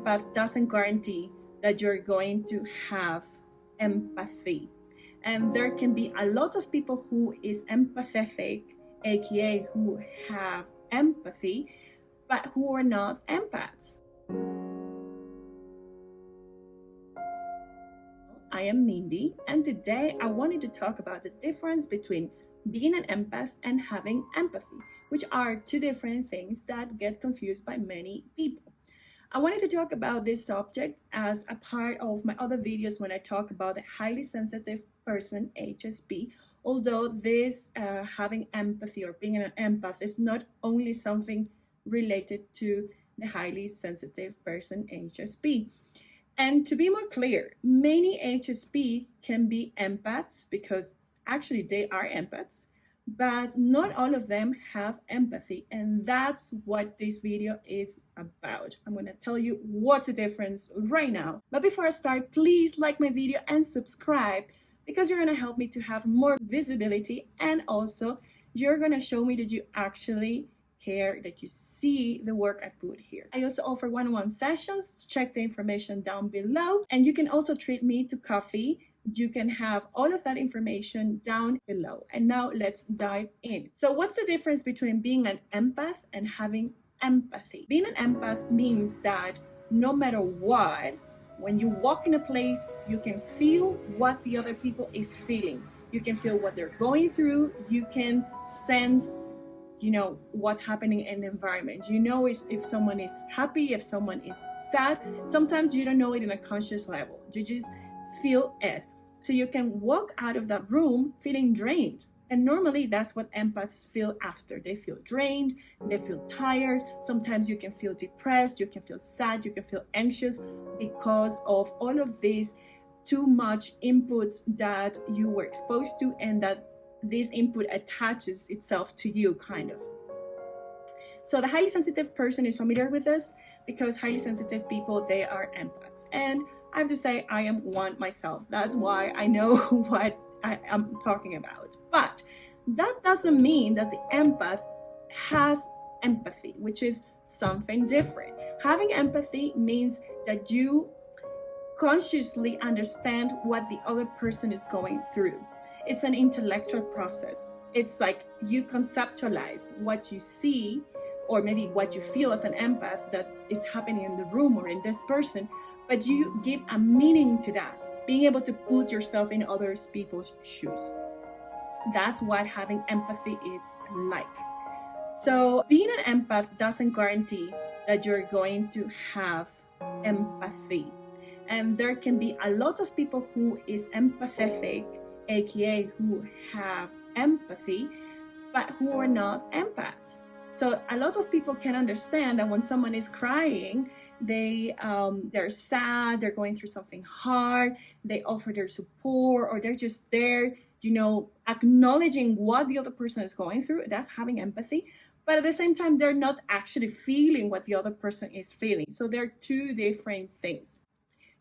empath doesn't guarantee that you're going to have empathy. And there can be a lot of people who is empathetic, aka who have empathy, but who are not empaths. I am Mindy, and today I wanted to talk about the difference between being an empath and having empathy, which are two different things that get confused by many people. I wanted to talk about this subject as a part of my other videos when I talk about the highly sensitive person, HSP, although this having empathy or being an empath is not only something related to the highly sensitive person, HSP. And to be more clear, many HSP can be empaths because actually they are empaths, but not all of them have empathy. And that's what this video is about. I'm going to tell you what's the difference right now. But before I start, please like my video and subscribe because you're going to help me to have more visibility, and also you're going to show me that you actually care, that you see the work I put here. I also offer one-on-one sessions. Check the information down below, and you can also treat me to coffee. You can have all of that information down below. And now let's dive in. So what's the difference between being an empath and having empathy? Being an empath means that no matter what, when you walk in a place, you can feel what the other people is feeling. You can feel what they're going through. You can sense what's happening in the environment. You know if someone is happy, if someone is sad. Sometimes you don't know it in a conscious level. You just feel it. So you can walk out of that room feeling drained. And normally that's what empaths feel after. They feel drained, they feel tired. Sometimes you can feel depressed, you can feel sad, you can feel anxious because of all of this too much input that you were exposed to, and that this input attaches itself to you, kind of. So the highly sensitive person is familiar with this because highly sensitive people, they are empaths. And I have to say, I am one myself. That's why I know what I am talking about. But that doesn't mean that the empath has empathy, which is something different. Having empathy means that you consciously understand what the other person is going through. It's an intellectual process. It's like you conceptualize what you see, or maybe what you feel as an empath that is happening in the room or in this person, but you give a meaning to that, being able to put yourself in other people's shoes. That's what having empathy is like. So being an empath doesn't guarantee that you're going to have empathy. And there can be a lot of people who is empathetic, aka who have empathy, but who are not empaths. So a lot of people can understand that when someone is crying, they're sad, they're going through something hard, they offer their support, or they're just there, acknowledging what the other person is going through. That's having empathy. But at the same time, they're not actually feeling what the other person is feeling. So they're two different things.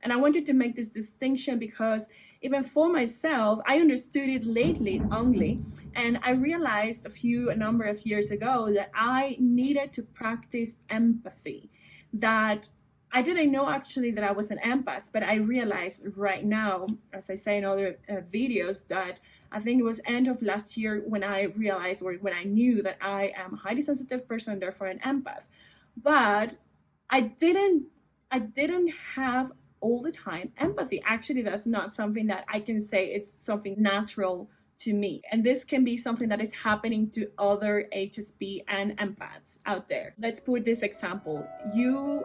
And I wanted to make this distinction because even for myself, I understood it lately only, and I realized a number of years ago that I needed to practice empathy. That I didn't know actually that I was an empath, but I realized right now, as I say in other videos, that I think it was end of last year when I realized, or when I knew that I am a highly sensitive person, therefore an empath. But I didn't have all the time empathy. Actually, that's not something that I can say it's something natural to me. And this can be something that is happening to other HSP and empaths out there. Let's put this example. You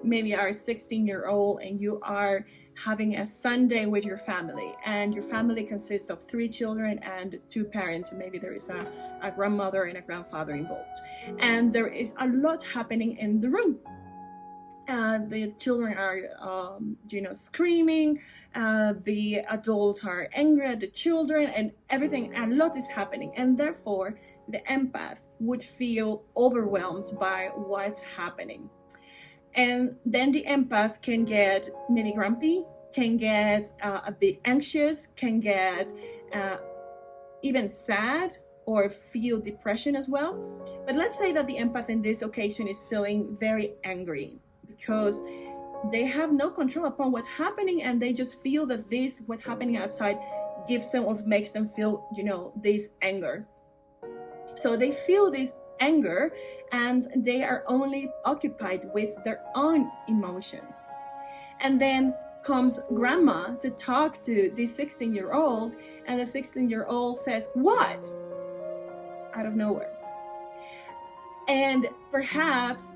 maybe are a 16-year-old and you are having a Sunday with your family, and your family consists of 3 children and 2 parents, and maybe there is a grandmother and a grandfather involved. And there is a lot happening in the room. The children are, screaming. The adults are angry at the children, and everything. A lot is happening, and therefore the empath would feel overwhelmed by what's happening. And then the empath can get maybe grumpy, can get a bit anxious, can get even sad, or feel depression as well. But let's say that the empath in this occasion is feeling very angry, because they have no control upon what's happening, and they just feel that this, what's happening outside, gives them or makes them feel, this anger. So they feel this anger and they are only occupied with their own emotions. And then comes grandma to talk to this 16-year-old, and the 16-year-old says, "What?" out of nowhere. And perhaps,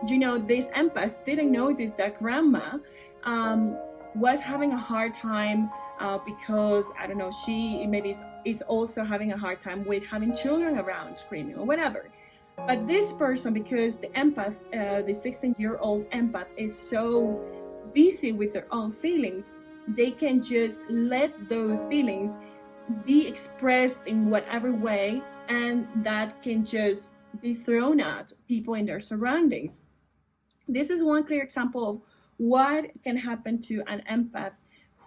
this empath didn't notice that grandma was having a hard time because, I don't know, she maybe is also having a hard time with having children around screaming or whatever. But this person, because the empath, the 16-year-old empath, is so busy with their own feelings, they can just let those feelings be expressed in whatever way, and that can just be thrown at people in their surroundings. This is one clear example of what can happen to an empath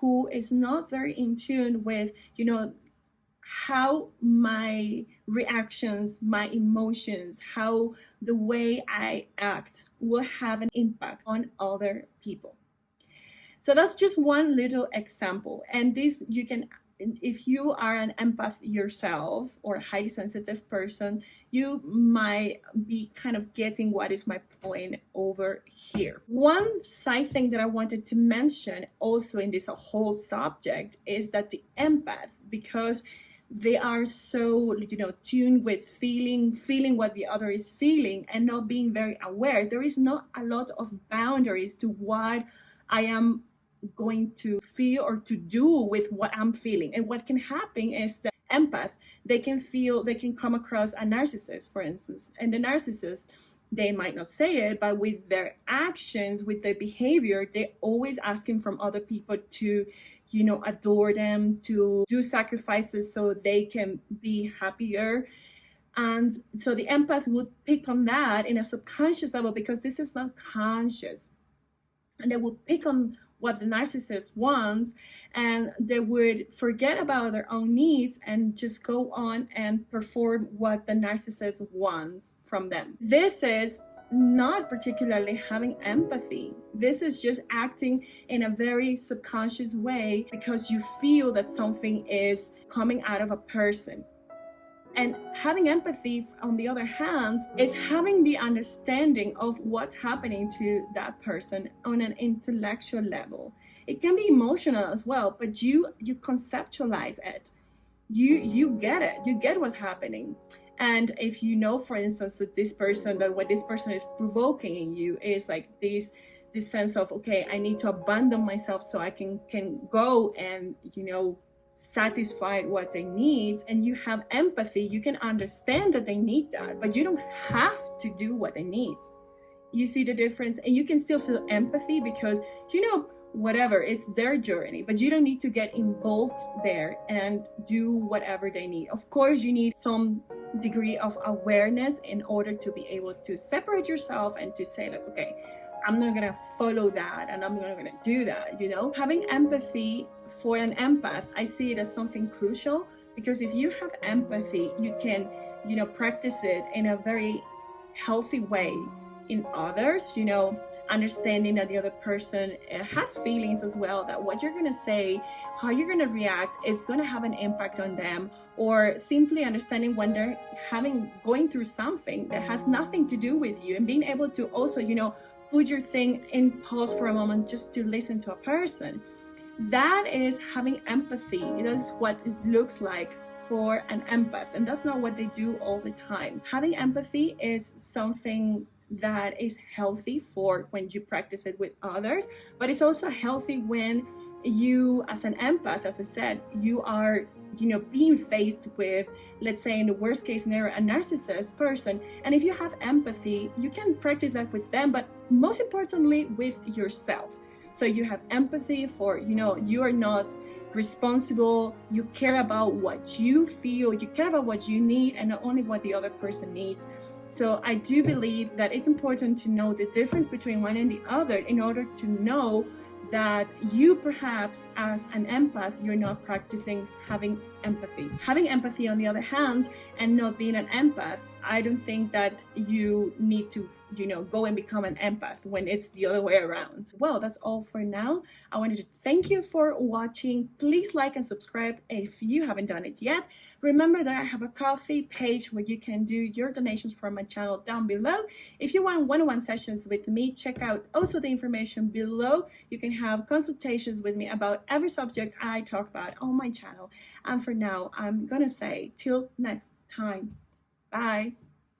who is not very in tune with, how my reactions, my emotions, how the way I act will have an impact on other people. So that's just one little example. And this, you can, if you are an empath yourself or a highly sensitive person, you might be kind of getting what is my point over here. One side thing that I wanted to mention also in this whole subject is that the empath, because they are so, tuned with feeling what the other is feeling and not being very aware, there is not a lot of boundaries to what I am going to feel or to do with what I'm feeling. And what can happen is that empath, they can come across a narcissist, for instance, and the narcissist, they might not say it, but with their actions, with their behavior, they're always asking from other people to, adore them, to do sacrifices so they can be happier. And so the empath would pick on that in a subconscious level, because this is not conscious. And they would pick on what the narcissist wants, and they would forget about their own needs and just go on and perform what the narcissist wants from them. This is not particularly having empathy. This is just acting in a very subconscious way because you feel that something is coming out of a person. And having empathy, on the other hand, is having the understanding of what's happening to that person on an intellectual level. It can be emotional as well, but you conceptualize it. You get it. You get what's happening. And if you know, for instance, that what this person is provoking in you is like this sense of, okay, I need to abandon myself so I can go and, satisfy what they need, and you have empathy, you can understand that they need that, but you don't have to do what they need. You see the difference? And you can still feel empathy because, whatever, it's their journey, but you don't need to get involved there and do whatever they need. Of course, you need some degree of awareness in order to be able to separate yourself and to say like, okay, I'm not gonna follow that and I'm not gonna do that. Having empathy for an empath, I see it as something crucial, because if you have empathy, you can, practice it in a very healthy way in others, understanding that the other person has feelings as well, that what you're going to say, how you're going to react is going to have an impact on them, or simply understanding when they're going through something that has nothing to do with you, and being able to also, put your thing in pause for a moment just to listen to a person. That is having empathy. That's what it looks like for an empath, and that's not what they do all the time. Having empathy is something that is healthy for when you practice it with others, but it's also healthy when you, as an empath, as I said, you are being faced with, let's say in the worst case scenario, a narcissist person. And if you have empathy, you can practice that with them, but most importantly with yourself. So you have empathy for, you are not responsible, you care about what you feel, you care about what you need, and not only what the other person needs. So I do believe that it's important to know the difference between one and the other in order to know that you, perhaps as an empath, you're not practicing having empathy. Having empathy, on the other hand, and not being an empath, I don't think that you need to go and become an empath when it's the other way around. Well, that's all for now. I wanted to thank you for watching. Please like and subscribe if you haven't done it yet. Remember that I have a Ko-fi page where you can do your donations for my channel down below. If you want one-on-one sessions with me, check out also the information below. You can have consultations with me about every subject I talk about on my channel. And for now, I'm gonna say till next time. Bye.